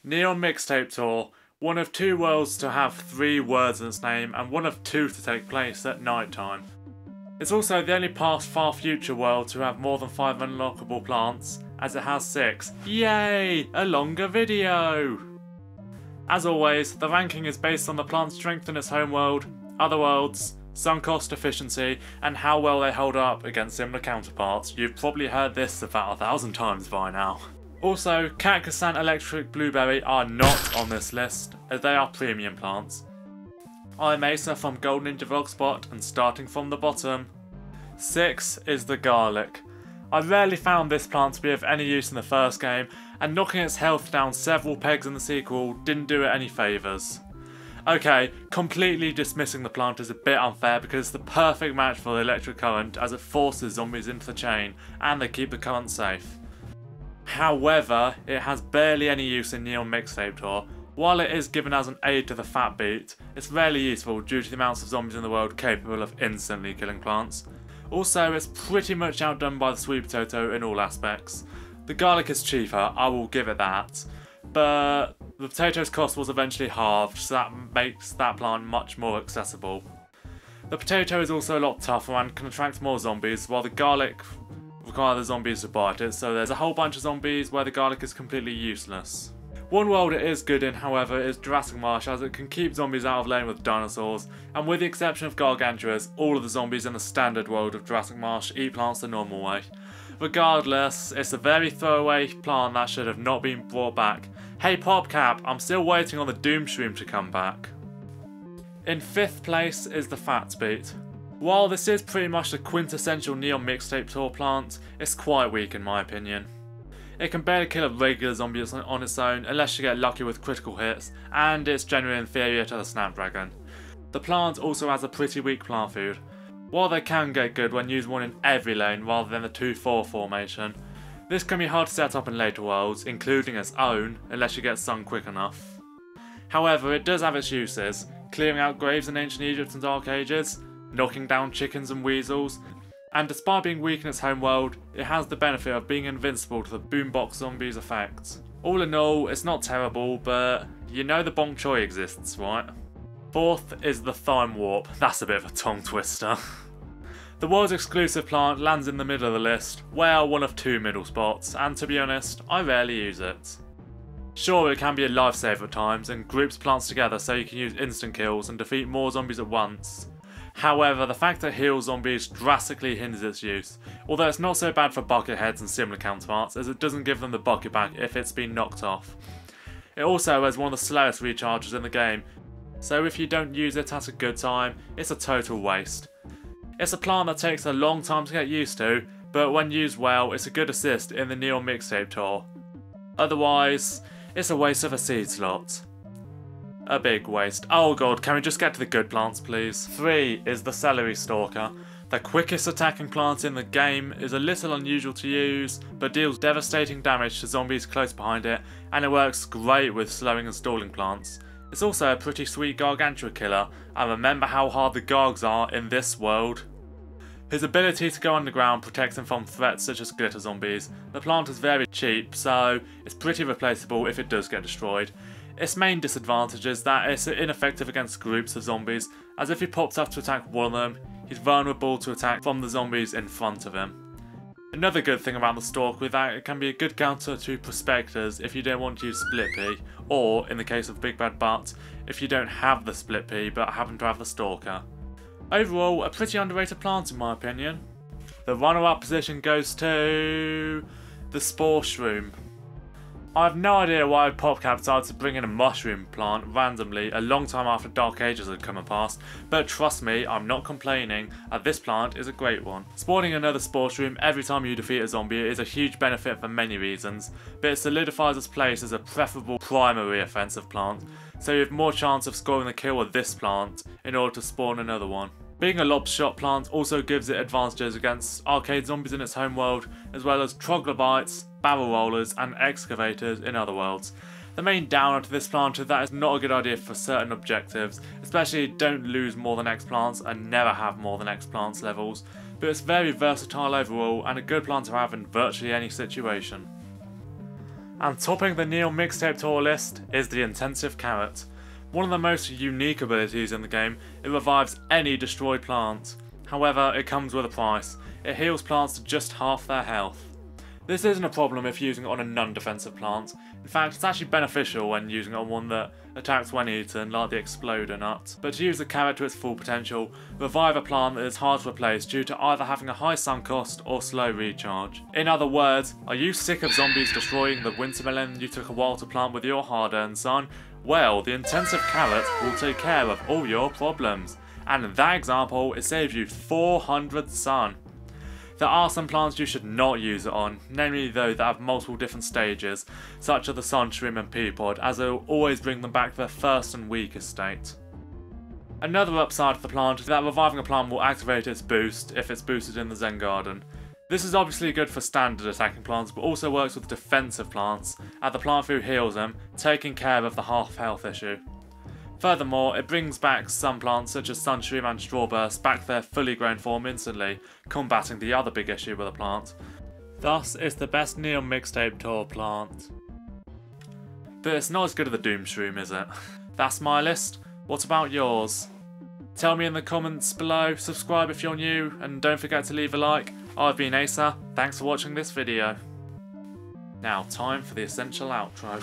Neon Mixtape Tour, one of 2 worlds to have 3 words in its name and one of 2 to take place at night time. It's also the only past far future world to have more than 5 unlockable plants, as it has 6. Yay! A longer video! As always, the ranking is based on the plant's strength in its home world, other worlds, sunk cost efficiency, and how well they hold up against similar counterparts. You've probably heard this about 1,000 times by now. Also, Cactus and Electric Blueberry are not on this list, as they are premium plants. I'm Asa from Golden Ninja Vlogspot, and starting from the bottom. 6 is the garlic. I rarely found this plant to be of any use in the first game, and knocking its health down several pegs in the sequel didn't do it any favours. Okay, completely dismissing the plant is a bit unfair because it's the perfect match for the electric current as it forces zombies into the chain, and they keep the current safe. However, it has barely any use in Neon Mixtape Tour. While it is given as an aid to the fat beat, it's rarely useful due to the amounts of zombies in the world capable of instantly killing plants. Also, it's pretty much outdone by the sweet potato in all aspects. The garlic is cheaper, I will give it that, but the potato's cost was eventually halved, so that makes that plant much more accessible. The potato is also a lot tougher and can attract more zombies, while the garlic require the zombies to bite it, so there's a whole bunch of zombies where the garlic is completely useless. One world it is good in, however, is Jurassic Marsh, as it can keep zombies out of lane with dinosaurs, and with the exception of Gargantuas, all of the zombies in the standard world of Jurassic Marsh eat plants the normal way. Regardless, it's a very throwaway plant that should have not been brought back. Hey Popcap, I'm still waiting on the Doom Shroom to come back. In 5th place is the Fat Beet. While this is pretty much the quintessential Neon Mixtape Tour plant, it's quite weak in my opinion. It can barely kill a regular zombie on its own unless you get lucky with critical hits, and it's generally inferior to the Snapdragon. The plant also has a pretty weak plant food. While they can get good when used one in every lane rather than the 2-4 formation, this can be hard to set up in later worlds, including its own, unless you get sung quick enough. However, it does have its uses, clearing out graves in ancient Egypt and Dark Ages, knocking down chickens and weasels, and despite being weak in its home world, it has the benefit of being invincible to the boombox zombies' effects. All in all, it's not terrible, but you know the bok choy exists, right? 4th is the Thiem Warp. That's a bit of a tongue twister. The world's exclusive plant lands in the middle of the list, well, one of 2 middle spots, and to be honest, I rarely use it. Sure, it can be a lifesaver at times and groups plants together so you can use instant kills and defeat more zombies at once. However, the fact that it heals zombies drastically hinders its use, although it's not so bad for bucket heads and similar counterparts as it doesn't give them the bucket back if it's been knocked off. It also has one of the slowest recharges in the game, so if you don't use it at a good time, it's a total waste. It's a plant that takes a long time to get used to, but when used well, it's a good assist in the Neon Mixtape Tour. Otherwise, it's a waste of a seed slot. A big waste. Oh god, can we just get to the good plants please? 3 is the Celery Stalker. The quickest attacking plant in the game is a little unusual to use, but deals devastating damage to zombies close behind it, and it works great with slowing and stalling plants. It's also a pretty sweet Gargantua killer, and remember how hard the Gargs are in this world. His ability to go underground protects him from threats such as glitter zombies. The plant is very cheap, so it's pretty replaceable if it does get destroyed. Its main disadvantage is that it's ineffective against groups of zombies, as if he pops up to attack one of them, he's vulnerable to attack from the zombies in front of him. Another good thing about the Stalker is that it can be a good counter to Prospectors if you don't want to use Split P, or, in the case of Big Bad Butt, if you don't have the Split P but happen to have the Stalker. Overall, a pretty underrated plant in my opinion. The runner-up position goes to the Spore Shroom. I have no idea why Popcap decided to bring in a mushroom plant randomly a long time after Dark Ages had come and passed, but trust me, I'm not complaining, as this plant is a great one. Spawning another Spore Shroom every time you defeat a zombie is a huge benefit for many reasons, but it solidifies its place as a preferable primary offensive plant, so you have more chance of scoring the kill with this plant in order to spawn another one. Being a lob shot plant also gives it advantages against arcade zombies in its home world, as well as troglodytes, barrel rollers and excavators in other worlds. The main downer to this plant is that it's not a good idea for certain objectives, especially don't lose more than X plants and never have more than X plants levels, but it's very versatile overall and a good plant to have in virtually any situation. And topping the Neon Mixtape tour list is the Intensive Carrot. One of the most unique abilities in the game, it revives any destroyed plant. However, it comes with a price. It heals plants to just half their health. This isn't a problem if using it on a non-defensive plant. In fact, it's actually beneficial when using it on one that attacks when eaten, like the Exploder Nut. But to use the carrot to its full potential, revive a plant that is hard to replace due to either having a high sunk cost or slow recharge. In other words, are you sick of zombies destroying the wintermelon you took a while to plant with your hard-earned sun? Well, the Intensive Carrot will take care of all your problems. And in that example, it saves you 400 sun. There are some plants you should not use it on, namely those that have multiple different stages, such as the Sun Shroom and Pea Pod, as it will always bring them back to their first and weakest state. Another upside of the plant is that reviving a plant will activate its boost if it's boosted in the Zen Garden. This is obviously good for standard attacking plants, but also works with defensive plants, as the plant food heals them, taking care of the half health issue. Furthermore, it brings back some plants such as Sunshroom and Strawburst back to their fully grown form instantly, combating the other big issue with the plant. Thus, it's the best Neon Mixtape tour plant. But it's not as good as the Doom Shroom, is it? That's my list. What about yours? Tell me in the comments below, subscribe if you're new, and don't forget to leave a like. I've been Asa, thanks for watching this video. Now, time for the essential outro.